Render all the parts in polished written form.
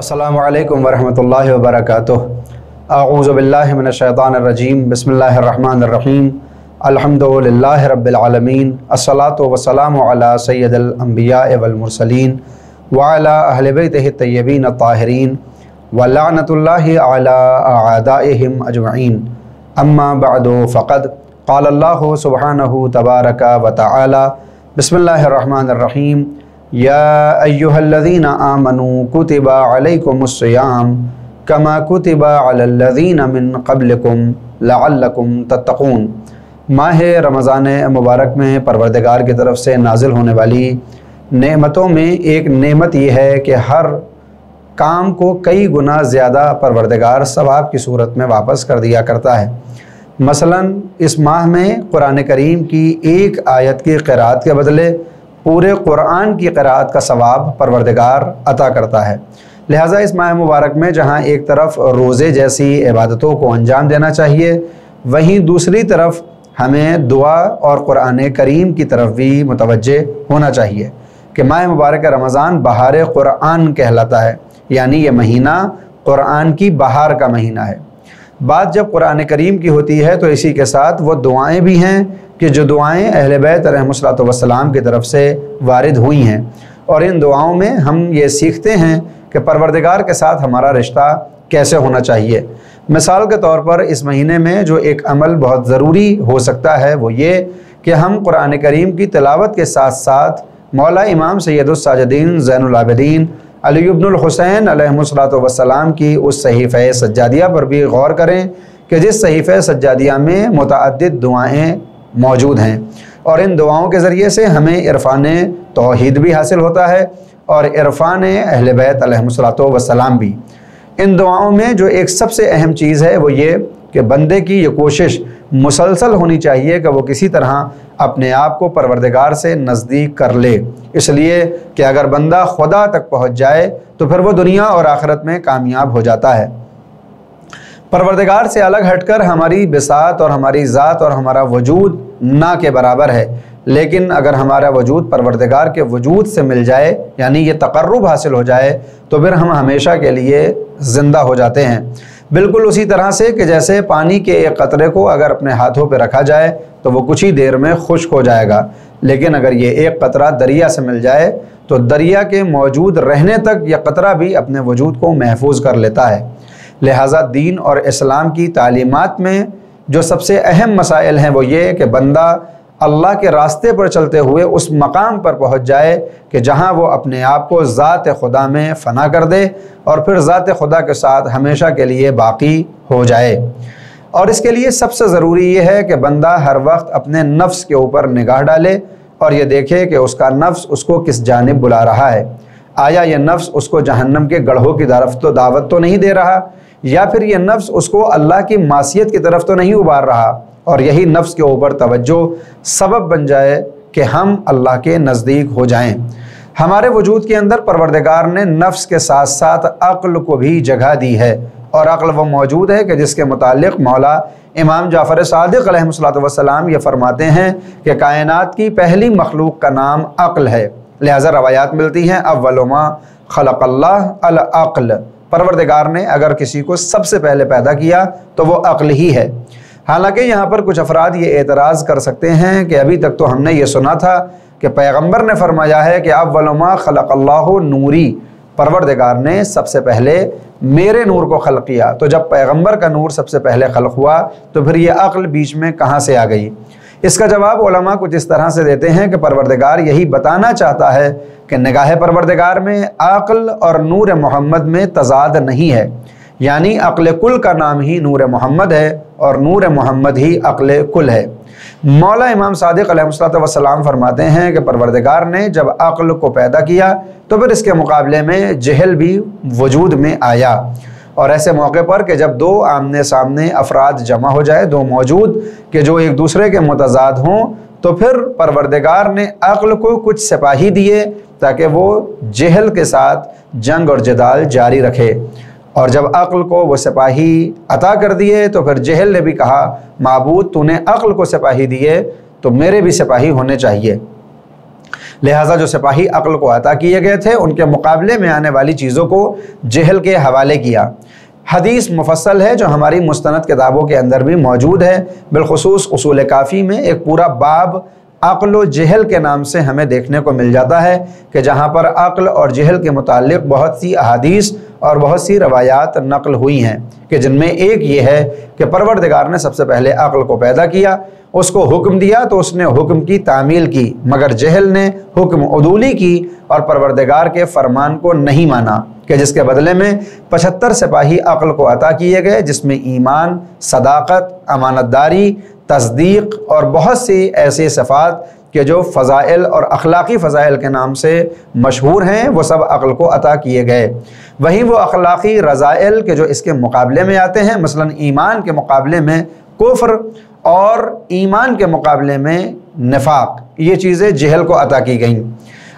अस्सलामु अलैकुम वरहमतुल्लाहि वबरकातुहू। अऊज़ु बिल्लाहि मिनश्शैतानिर्रजीम। बिस्मिल्लाहिर्रहमानिर्रहीम। अल्हम्दुलिल्लाहि रब्बिल आलमीन। अस्सलातु वस्सलामु अला सय्यदिल अंबिया वल मुरसलीन व अला अहलि बैतिहि तय्यबीन अत्ताहिरीन व लअनतुल्लाहि अला अअदाइहिम अजमईन। अम्मा बअदु फ़क़द क़ाल अल्लाहु सुब्हानहु तबारक व तआला। बिस्मिल्लाहिर्रहमानिर्रहीम। या अय्युहल्लज़ीना आमनू कुतिबा अलैकुमुस्सियाम कमा कुतिबा अलल्लज़ीना मिन क़ब्लिकुम लअल्लकुम तत्तक़ून। माह रमज़ान मुबारक में परवरदिगार की तरफ से नाजिल होने वाली नेमतों में एक नेमत ये है कि हर काम को कई गुना ज़्यादा परवरदिगार सवाब की सूरत में वापस कर दिया करता है। मसलन इस माह में कुरान करीम की एक आयत की क़िराअत के बदले पूरे कुरान की क़िराअत का सवाब परवरदिगार अता करता है। लिहाजा इस माह मुबारक में जहाँ एक तरफ रोज़े जैसी इबादतों को अंजाम देना चाहिए, वहीं दूसरी तरफ हमें दुआ और कुरान करीम की तरफ भी मुतवज्जे होना चाहिए कि माह मुबारक रमज़ान बहार कुरान कहलाता है, यानी ये महीना कुरान की बहार का महीना है। बात जब कुरान करीम की होती है तो इसी के साथ वो दुआएं भी हैं कि जो दुआएं अहले बैत अलैहिमुस्सलातु वस्सलाम की तरफ से वारिद हुई हैं, और इन दुआओं में हम ये सीखते हैं कि परवरदिगार के साथ हमारा रिश्ता कैसे होना चाहिए। मिसाल के तौर पर इस महीने में जो एक अमल बहुत ज़रूरी हो सकता है वो ये कि हम कुरान करीम की तिलावत के साथ साथ मौला इमाम सैयदुस साजिदीन ज़ैनुल आबिदीन अली इब्नुल हुसैन अलैहिमुस्सलातु वस्सलाम की उस सहीफ़े सज्जादिया पर भी गौर करें कि जिस सहीफ़े सज्जादिया में मुतअद्दिद दुआएं मौजूद हैं, और इन दुआओं के ज़रिए से हमें इरफ़ान तौहीद भी हासिल होता है और इरफ़ान अहले बैत अलैहिमुस्सलातु वस्सलाम भी। इन दुआओं में जो एक सबसे अहम चीज़ है वो ये कि बंदे की ये कोशिश मुसलसल होनी चाहिए कि वो किसी तरह अपने आप को परवरदिगार से नज़दीक कर ले, इसलिए कि अगर बंदा खुदा तक पहुँच जाए तो फिर वो दुनिया और आखिरत में कामयाब हो जाता है। परवरदिगार से अलग हटकर हमारी बिसात और हमारी ज़ात और हमारा वजूद ना के बराबर है, लेकिन अगर हमारा वजूद परवरदिगार के वजूद से मिल जाए, यानी ये तक़र्रुब हासिल हो जाए, तो फिर हम हमेशा के लिए ज़िंदा हो जाते हैं। बिल्कुल उसी तरह से कि जैसे पानी के एक कतरे को अगर अपने हाथों पर रखा जाए तो वो कुछ ही देर में खुश्क हो जाएगा, लेकिन अगर ये एक कतरा दरिया से मिल जाए तो दरिया के मौजूद रहने तक यह कतरा भी अपने वजूद को महफूज कर लेता है। लिहाजा दीन और इस्लाम की तालीमात में जो सबसे अहम मसाइल हैं वो ये कि बंदा अल्लाह के रास्ते पर चलते हुए उस मकाम पर पहुँच जाए कि जहाँ वो अपने आप को ज़ात खुदा में फ़ना कर दे और फिर ज़ात खुदा के साथ हमेशा के लिए बाकी हो जाए। और इसके लिए सबसे ज़रूरी ये है कि बंदा हर वक्त अपने नफ्स के ऊपर निगाह डाले और ये देखे कि उसका नफ्स उसको किस जानिब बुला रहा है। आया ये नफ्स उसको जहन्नम के गढ़ों की तरफ तो दावत तो नहीं दे रहा, या फिर ये नफ्स उसको अल्लाह की मासियत की तरफ तो नहीं उबार रहा, और यही नफ्स के ऊपर तवज्जो सबब बन जाए कि हम अल्लाह के नज़दीक हो जाएं। हमारे वजूद के अंदर परवरदिगार ने नफ्स के साथ साथ अक्ल को भी जगह दी है, और अक्ल वो मौजूद है कि जिसके मुतालिक मौला इमाम जाफ़र सादिक़ अलैहिस्सलातु वस्सलाम ये फरमाते हैं कि कायनात की पहली मखलूक का नाम अक्ल है। लिहाजा रवायात मिलती हैं अव्वलु मा खलक़ल्लाह अल अक्ल, परवरदिगार ने अगर किसी को सबसे पहले पैदा किया तो वो अक्ल ही है। हालांकि यहाँ पर कुछ अफराद ये एतराज़ कर सकते हैं कि अभी तक तो हमने ये सुना था कि पैगंबर ने फरमाया है कि अव्वलु मा खलक़ल्लाहु नूरी, परवरदिगार ने सबसे पहले मेरे नूर को खल्क़ किया। तो जब पैगंबर का नूर सबसे पहले खल्क़ हुआ तो फिर ये अक्ल बीच में कहाँ से आ गई? इसका जवाब उलमा कुछ इस तरह से देते हैं कि परवरदिगार यही बताना चाहता है कि निगाह परवरदिगार में अक्ल और नूर मोहम्मद में तज़ाद नहीं है, यानी अक्ल कुल का नाम ही नूर मोहम्मद है और नूर मोहम्मद ही अक्ल कुल है। मौला इमाम सादिक़ अलैहिस्सलातु वस्सलाम फरमाते हैं कि परवरदिगार ने जब अक्ल को पैदा किया तो फिर इसके मुकाबले में जहल भी वजूद में आया, और ऐसे मौके पर कि जब दो आमने सामने अफराद जमा हो जाए, दो मौजूद कि जो एक दूसरे के मुतज़ाद हों, तो फिर परवरदिगार ने अक्ल को कुछ सिपाही दिए ताकि वो जहल के साथ जंग और जदाल जारी रखे, और जब अक्ल को वो सिपाही अता कर दिए तो फिर जहल ने भी कहा माबूद तूने अक्ल को सिपाही दिए तो मेरे भी सिपाही होने चाहिए। लिहाजा जो सिपाही अक्ल को अता किए गए थे उनके मुकाबले में आने वाली चीज़ों को जहल के हवाले किया। हदीस मुफस्सल है जो हमारी मुस्तनद किताबों के अंदर भी मौजूद है। बिलखुसूस उसूल काफ़ी में एक पूरा बाब अक्ल व जहल के नाम से हमें देखने को मिल जाता है कि जहाँ पर अक्ल और जहल के मुताल्लिक़ बहुत सी अहादीस और बहुत सी रवायात नक़ल हुई हैं कि जिनमें एक ये है कि परवरदिगार ने सबसे पहले अक्ल को पैदा किया, उसको हुक्म दिया तो उसने हुक्म की तामील की, मगर जहल ने हुक्म उदूली की और परवरदिगार के फरमान को नहीं माना कि जिसके बदले में 75 सिपाही अक्ल को अता किए गए, जिसमें ईमान, सदाकत, अमानतदारी, तस्दीक और बहुत सी ऐसी सिफ़ात कि जो फ़ज़ाइल और अखलाक़ी फ़ज़ाइल के नाम से मशहूर हैं, वो सब अक्ल को अता किए गए। वहीं वो अखलाक़ी रज़ाइल के जो इसके मुकाबले में आते हैं, मसलन ईमान के मुकाबले में कुफ्र और ईमान के मुकाबले में निफाक, ये चीज़ें जहल को अता की गईं।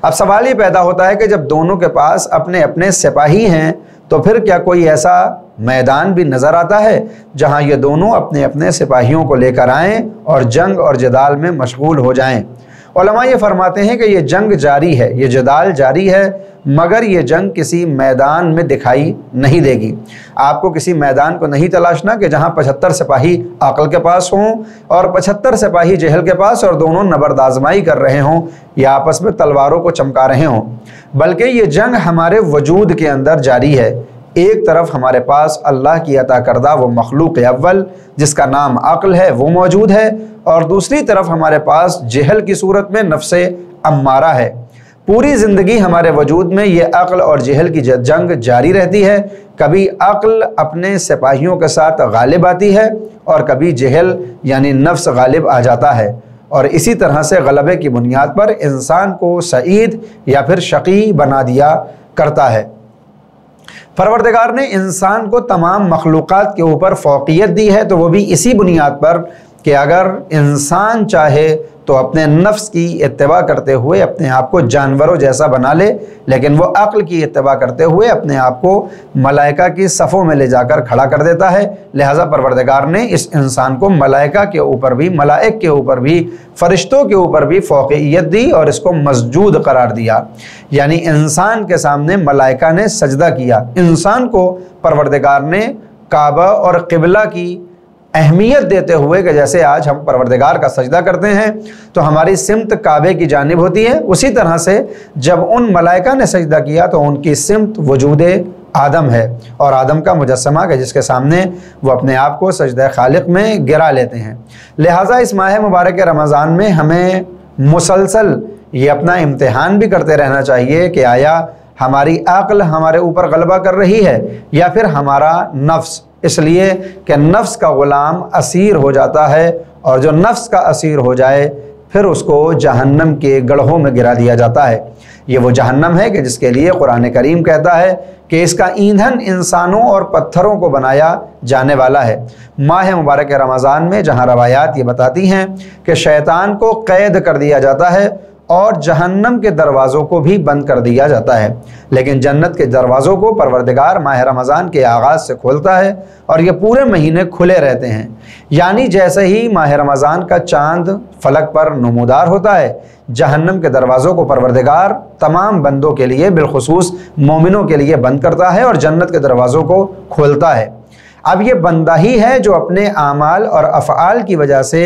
अब सवाल ये पैदा होता है कि जब दोनों के पास अपने अपने सिपाही हैं तो फिर क्या कोई ऐसा मैदान भी नज़र आता है जहां ये दोनों अपने अपने सिपाहियों को लेकर आएँ और जंग और जदाल में मशगूल हो जाएं। उलमा ये फरमाते हैं कि ये जंग जारी है, ये जदाल जारी है, मगर ये जंग किसी मैदान में दिखाई नहीं देगी। आपको किसी मैदान को नहीं तलाशना कि जहाँ 75 सिपाही अक्ल के पास हों और 75 सिपाही जहल के पास और दोनों नबर्दाजमाई कर रहे हों या आपस में तलवारों को चमका रहे हों, बल्कि ये जंग हमारे वजूद के अंदर जारी है। एक तरफ हमारे पास अल्लाह की अता करदा वो मखलूक अव्वल जिसका नाम अक्ल है वो मौजूद है, और दूसरी तरफ हमारे पास जहल की सूरत में नफ्से अम्मारा है। पूरी ज़िंदगी हमारे वजूद में ये अक्ल और जहल की जंग जारी रहती है। कभी अक्ल अपने सिपाहियों के साथ गालिब आती है और कभी जहल यानी नफ्स गालिब आ जाता है, और इसी तरह से गलबे की बुनियाद पर इंसान को सईद या फिर शकी बना दिया करता है। परवरदिगार ने इंसान को तमाम मखलूक़ात के ऊपर फ़ौक़ियत दी है, तो वो भी इसी बुनियाद पर कि अगर इंसान चाहे तो अपने नफ्स की इत्तिबा करते हुए अपने आप को जानवरों जैसा बना ले, लेकिन वो अक्ल की इत्तिबा करते हुए अपने आप को मलाइका की सफ़ों में ले जाकर खड़ा कर देता है। लिहाजा परवरदिगार ने इस इंसान को मलाइका के ऊपर भी, मलाइक के ऊपर भी, फ़रिश्तों के ऊपर भी फ़ौक़ियत दी और इसको मसजूद करार दिया। यानी इंसान के सामने मलाइका ने सजदा किया। इंसान को परवरदिगार ने काबा और क़िबला की अहमियत देते हुए कि जैसे आज हम परवरदिगार का सजदा करते हैं तो हमारी सिमत काबे की जानिब होती है, उसी तरह से जब उन मलाइका ने सजदा किया तो उनकी सिमत वजूदे आदम है और आदम का मुजस्समा के जिसके सामने वो अपने आप को सजदा खालिक में गिरा लेते हैं। लिहाजा इस माह मुबारक रमज़ान में हमें मुसलसल ये अपना इम्तिहान भी करते रहना चाहिए कि आया हमारी अक्ल हमारे ऊपर गलबा कर रही है या फिर हमारा नफ्स, इसलिए कि नफ्स का ग़ुलाम असीर हो जाता है और जो नफ्स का असीर हो जाए फिर उसको जहन्नम के गढ़ों में गिरा दिया जाता है। ये वो जहन्नम है कि जिसके लिए कुरान करीम कहता है कि इसका ईंधन इंसानों और पत्थरों को बनाया जाने वाला है। माह मुबारक रमज़ान में जहाँ रवायात ये बताती हैं कि शैतान को कैद कर दिया जाता है और जहन्नम के दरवाज़ों को भी बंद कर दिया जाता है, लेकिन जन्नत के दरवाज़ों को परवरदिगार माह रमज़ान के आगाज़ से खोलता है और ये पूरे महीने खुले रहते हैं। यानी जैसे ही माह रमज़ान का चांद फलक पर नमूदार होता है, जहन्नम के दरवाज़ों को परवरदिगार तमाम बंदों के लिए बिलखुसूस मोमिनों के लिए बंद करता है और जन्नत के दरवाज़ों को खोलता है। अब ये बंदा ही है जो अपने आमाल और अफ़आल की वजह से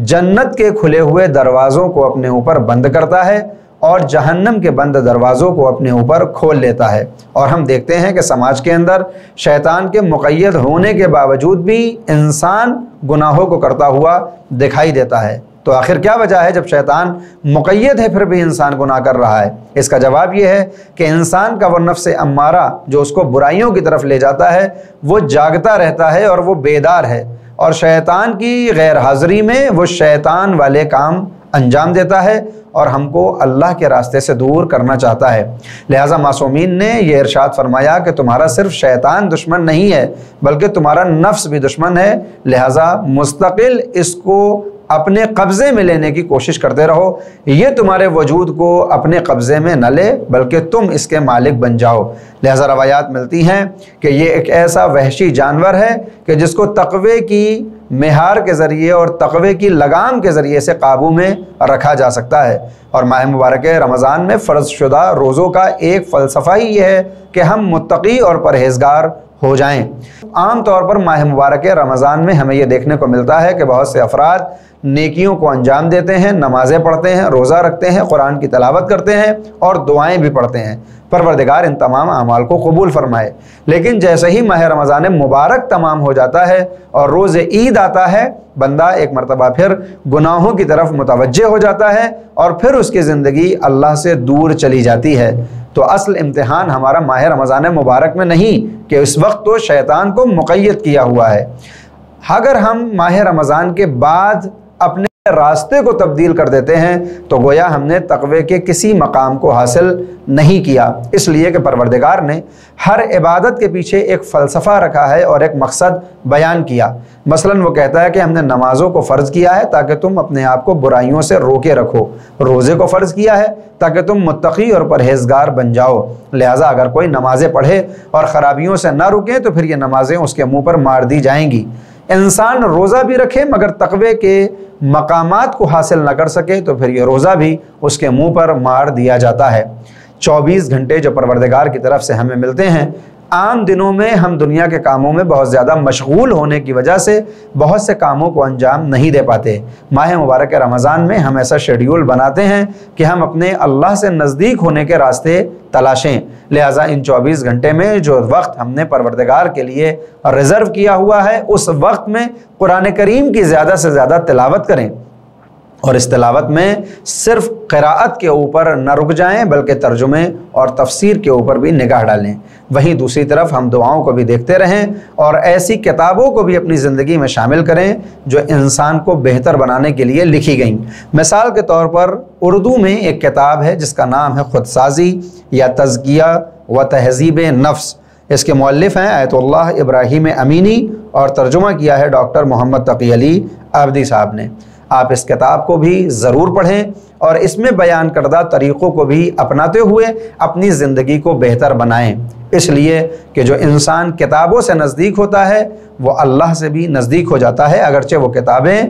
जन्नत के खुले हुए दरवाज़ों को अपने ऊपर बंद करता है और जहन्नम के बंद दरवाज़ों को अपने ऊपर खोल लेता है। और हम देखते हैं कि समाज के अंदर शैतान के मुक़य्यद होने के बावजूद भी इंसान गुनाहों को करता हुआ दिखाई देता है। तो आखिर क्या वजह है जब शैतान मुक़य्यद है फिर भी इंसान गुनाह कर रहा है? इसका जवाब ये है कि इंसान का वो नफ्स अम्मारा जो उसको बुराइयों की तरफ ले जाता है वो जागता रहता है और वो बेदार है, और शैतान की गैर हाज़िरी में वो शैतान वाले काम अंजाम देता है और हमको अल्लाह के रास्ते से दूर करना चाहता है। लिहाजा मासूमीन ने यह इरशाद फरमाया कि तुम्हारा सिर्फ शैतान दुश्मन नहीं है बल्कि तुम्हारा नफ्स भी दुश्मन है। लिहाजा मुस्तकिल इसको अपने कब्ज़े में लेने की कोशिश करते रहो, ये तुम्हारे वजूद को अपने कब्ज़े में न ले बल्कि तुम इसके मालिक बन जाओ। लिहाजा रवायात मिलती हैं कि ये एक ऐसा वहशी जानवर है कि जिसको तक़वे की مہار کے ذریعے اور تقوی کی لگام کے ذریعے سے قابو میں رکھا جا سکتا ہے۔ اور ماہ مبارک رمضان میں فرض شدہ روزوں کا ایک فلسفہ ہی یہ ہے کہ ہم متقی اور پرہیزگار ہو جائیں۔ عام طور پر ماہ مبارک رمضان میں ہمیں یہ دیکھنے کو ملتا ہے کہ بہت سے افراد نیکیوں کو انجام دیتے ہیں، نمازیں پڑھتے ہیں، روزہ رکھتے ہیں، قرآن کی تلاوت کرتے ہیں اور دعائیں بھی پڑھتے ہیں۔ پروردگار ان تمام اعمال کو قبول فرمائے۔ لیکن جیسے ہی ماہ رمضان مبارک تمام ہو جاتا ہے اور روز عید آتا ہے، بندہ ایک مرتبہ پھر گناہوں کی طرف متوجہ ہو جاتا ہے اور پھر اس کی زندگی اللہ سے دور چلی جاتی ہے۔ تو اصل امتحان ہمارا ماہ رمضان مبارک میں نہیں کہ اس وقت تو شیطان کو مقید کیا ہوا ہے۔ اگر ہم ماہ رمضان کے بعد اپنے راستے کو تبدیل کر دیتے ہیں تو گویا ہم نے تقوی کے کسی مقام کو حاصل نہیں کیا، اس لیے کہ پروردگار نے ہر عبادت کے پیچھے ایک فلسفہ رکھا ہے اور ایک مقصد بیان کیا۔ مثلا وہ کہتا ہے کہ ہم نے نمازوں کو فرض کیا ہے تاکہ تم اپنے آپ کو برائیوں سے روکے رکھو، روزے کو فرض کیا ہے تاکہ تم متقی اور پرہیزگار بن جاؤ، لہٰذا اگر کوئی نمازیں پڑھے اور خرابیوں سے نہ رکے تو پھر یہ نمازیں اس کے منہ پر مار دی جائیں گی۔ انسان روزہ بھی رکھے مگر تقوی کے مقامات کو حاصل نہ کر سکے تو پھر یہ روزہ بھی اس کے منہ پر مار دیا جاتا ہے۔ 24 گھنٹے جو پروردگار کی طرف سے ہمیں ملتے ہیں، عام دنوں میں ہم دنیا کے کاموں میں بہت زیادہ مشغول ہونے کی وجہ سے بہت سے کاموں کو انجام نہیں دے پاتے۔ ماہ مبارک رمضان میں ہم ایسا شیڈیول بناتے ہیں کہ ہم اپنے اللہ سے نزدیک ہونے کے راستے تلاشیں، لہٰذا ان 24 گھنٹے میں جو وقت ہم نے پروردگار کے لیے ریزرو کیا ہوا ہے اس وقت میں قرآن کریم کی زیادہ سے زیادہ تلاوت کریں، اور اس تلاوت میں صرف قراءت کے اوپر نہ رک جائیں بلکہ ترجمے اور تفسیر کے اوپر بھی نگاہ ڈالیں۔ وہیں دوسری طرف ہم دعاؤں کو بھی دیکھتے رہیں اور ایسی کتابوں کو بھی اپنی زندگی میں شامل کریں جو انسان کو بہتر بنانے کے لیے لکھی گئیں۔ مثال کے طور پر اردو میں ایک کتاب ہے جس کا نام ہے خودسازی یا تزکیہ و تہذیب نفس۔ اس کے مؤلف ہیں آیت اللہ ابراہیم امینی اور ترجمہ کیا ہے ڈاکٹر محمد تقی علی عابدی صاحب نے۔ آپ اس کتاب کو بھی ضرور پڑھیں اور اس میں بیان کردہ طریقوں کو بھی اپناتے ہوئے اپنی زندگی کو بہتر بنائیں، اس لیے کہ جو انسان کتابوں سے نزدیک ہوتا ہے وہ اللہ سے بھی نزدیک ہو جاتا ہے، اگرچہ وہ کتابیں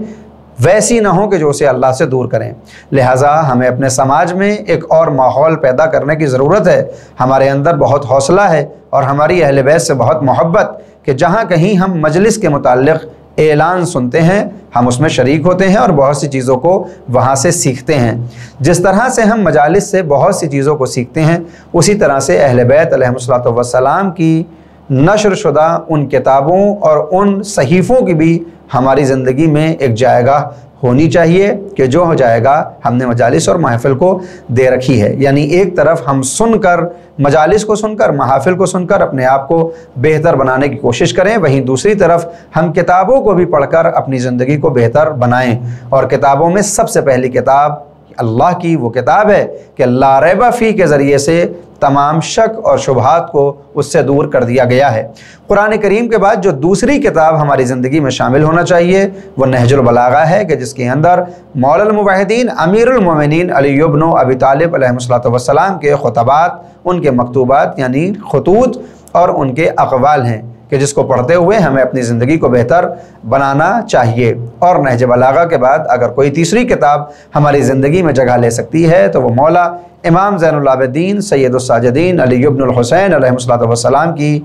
ویسی نہ ہوں کہ جو اسے اللہ سے دور کریں۔ لہٰذا ہمیں اپنے سماج میں ایک اور ماحول پیدا کرنے کی ضرورت ہے۔ ہمارے اندر بہت حوصلہ ہے اور ہماری اہل بیت سے بہت محبت کہ جہاں کہیں ہم مجلس کے متعلق اعلان سنتے ہیں ہم اس میں شریک ہوتے ہیں اور بہت سی چیزوں کو وہاں سے سیکھتے ہیں۔ جس طرح سے ہم مجالس سے بہت سی چیزوں کو سیکھتے ہیں اسی طرح سے اہل بیت علیہ الصلوۃ والسلام کی نشر شدہ ان کتابوں اور ان صحیفوں کی بھی ہماری زندگی میں ایک جائے گاہ ہونی چاہیے کہ جو ہو جائے گا ہم نے مجالس اور محافل کو دے رکھی ہے۔ یعنی ایک طرف ہم سن کر مجالس کو سن کر محافل کو سن کر اپنے آپ کو بہتر بنانے کی کوشش کریں، وہیں دوسری طرف ہم کتابوں کو بھی پڑھ کر اپنی زندگی کو بہتر بنائیں۔ اور کتابوں میں سب سے پہلی کتاب اللہ کی وہ کتاب ہے کہ لا ریب فی کے ذریعے سے تمام شک اور شبہات کو اس سے دور کر دیا گیا ہے۔ قرآن کریم کے بعد جو دوسری کتاب ہماری زندگی میں شامل ہونا چاہیے وہ نہج البلاغہ ہے کہ جس کے اندر مولا الموحدین امیر المومنین علی بن ابی طالب علیہ الصلوۃ والسلام کے خطبات، ان کے مکتوبات یعنی خطوط اور ان کے اقوال ہیں کہ جس کو پڑھتے ہوئے ہمیں اپنی زندگی کو بہتر بنانا چاہیے۔ اور نہج بلاغہ کے بعد اگر کوئی تیسری کتاب ہماری زندگی میں جگہ لے سکتی ہے تو وہ مولا امام زین العابدین سید الساجدین علی بن الحسین علیہ الصلوۃ والسلام کی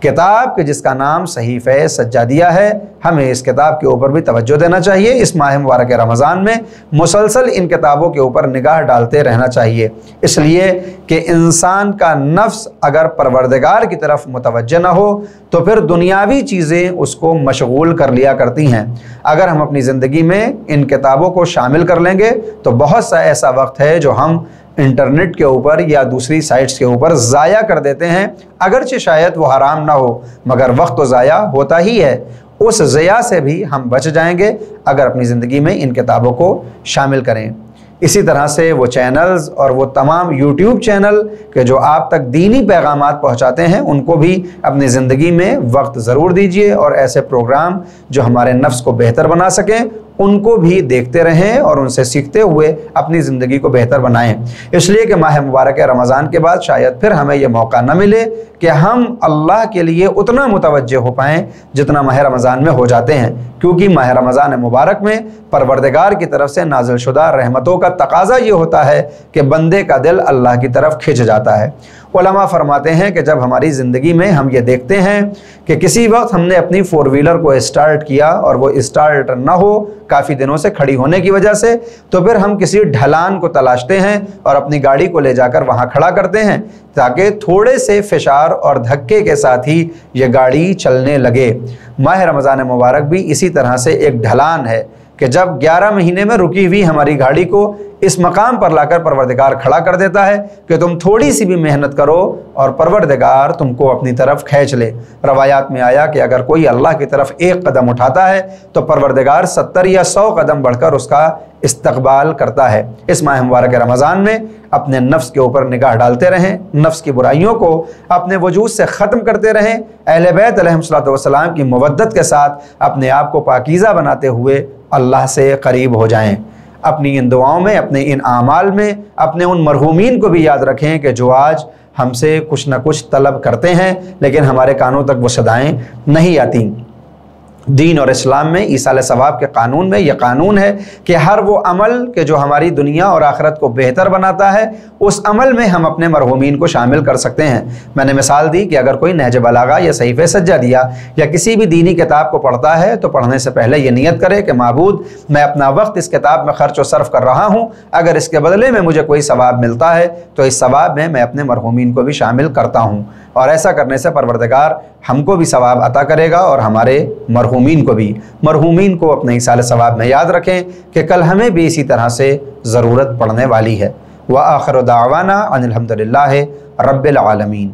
کتاب کہ جس کا نام صحیفہ سجادیہ ہے، ہمیں اس کتاب کے اوپر بھی توجہ دینا چاہیے۔ اس ماہ مبارک رمضان میں مسلسل ان کتابوں کے اوپر نگاہ ڈالتے رہنا چاہیے، اس لیے کہ انسان کا نفس اگر پروردگار کی طرف متوجہ نہ ہو تو پھر دنیاوی چیزیں اس کو مشغول کر لیا کرتی ہیں۔ اگر ہم اپنی زندگی میں ان کتابوں کو شامل کر لیں گے تو بہت سا ایسا وقت ہے جو ہم انٹرنیٹ کے اوپر یا دوسری سائٹس کے اوپر ضائع کر دیتے ہیں، اگرچہ شاید وہ حرام نہ ہو مگر وقت تو ضائع ہوتا ہی ہے۔ اس ضیاع سے بھی ہم بچ جائیں گے اگر اپنی زندگی میں ان کتابوں کو شامل کریں۔ اسی طرح سے وہ چینلز اور وہ تمام یوٹیوب چینل کہ جو آپ تک دینی پیغامات پہنچاتے ہیں ان کو بھی اپنی زندگی میں وقت ضرور دیجیے اور ایسے پروگرام جو ہمارے نفس کو بہتر بنا سکیں उनको भी देखते रहें और उनसे सीखते हुए अपनी ज़िंदगी को बेहतर बनाएं। इसलिए कि माह मुबारक रमज़ान के बाद शायद फिर हमें यह मौका न मिले कि हम अल्लाह के लिए उतना मुतवज्जे हो पाएँ जितना माह रमज़ान में हो जाते हैं, क्योंकि माह रमज़ान मुबारक में परवरदिगार की तरफ से नाज़िल शुदा रहमतों का तकाज़ा ये होता है कि बंदे का दिल अल्लाह की तरफ खिंच जाता है। उलमा फरमाते हैं कि जब हमारी ज़िंदगी में हम ये देखते हैं कि किसी वक्त हमने अपनी 4 व्हीलर को स्टार्ट किया और वो स्टार्ट ना हो काफ़ी दिनों से खड़ी होने की वजह से, तो फिर हम किसी ढलान को तलाशते हैं और अपनी गाड़ी को ले जाकर वहाँ खड़ा करते हैं ताकि थोड़े से फिशार और धक्के के साथ ही ये गाड़ी चलने लगे। माह रमज़ान मुबारक भी इसी तरह से एक ढलान है कि जब 11 महीने में रुकी हुई हमारी गाड़ी को इस मकाम पर लाकर परवरदिगार खड़ा कर देता है कि तुम थोड़ी सी भी मेहनत करो और परवरदिगार तुमको अपनी तरफ खींच ले। रवायात में आया कि अगर कोई अल्लाह की तरफ एक कदम उठाता है तो परवरदिगार 70 या 100 कदम बढ़कर उसका इस्तकबाल करता है। इस माह मुबारक रमज़ान में अपने नफ्स के ऊपर निगाह डालते रहें, नफ्स की बुराइयों को अपने वजूद से ख़त्म करते रहें, अहले बैत अलैहिस्सलातु वस्सलाम की मवद्दत के साथ अपने आप को पाकीज़ा बनाते हुए अल्लाह से करीब हो जाएं। अपनी इन दुआओं में, अपने इन आमाल में अपने उन मरहूमीन को भी याद रखें कि जो आज हमसे कुछ न कुछ तलब करते हैं लेकिन हमारे कानों तक वो सदाएं नहीं आती। दीन और इस्लाम में ईसाल सवाब के कानून में यह कानून है कि हर वो अमल के जो हमारी दुनिया और आखिरत को बेहतर बनाता है उस अमल में हम अपने मरहूमीन को शामिल कर सकते हैं। मैंने मिसाल दी कि अगर कोई नहज बलागा या सहीफ़े सज्जादिया या किसी भी दीनी किताब को पढ़ता है तो पढ़ने से पहले ये नियत करे कि माबूद मैं अपना वक्त इस किताब में खर्च व सर्फ कर रहा हूँ, अगर इसके बदले में मुझे कोई सवाब मिलता है तो इस सवाब में मैं अपने मरहूमीन को भी शामिल करता हूँ। और ऐसा करने से परवरदिगार हमको भी सवाब अता करेगा और हमारे मरहूमीन को भी। मरहूमीन को अपने ईसाल सवाब में याद रखें कि कल हमें भी इसी तरह से ज़रूरत पड़ने वाली है। व आखिर दावाना अनिल हम्दुलिल्लाहि रब्बिल आलमीन।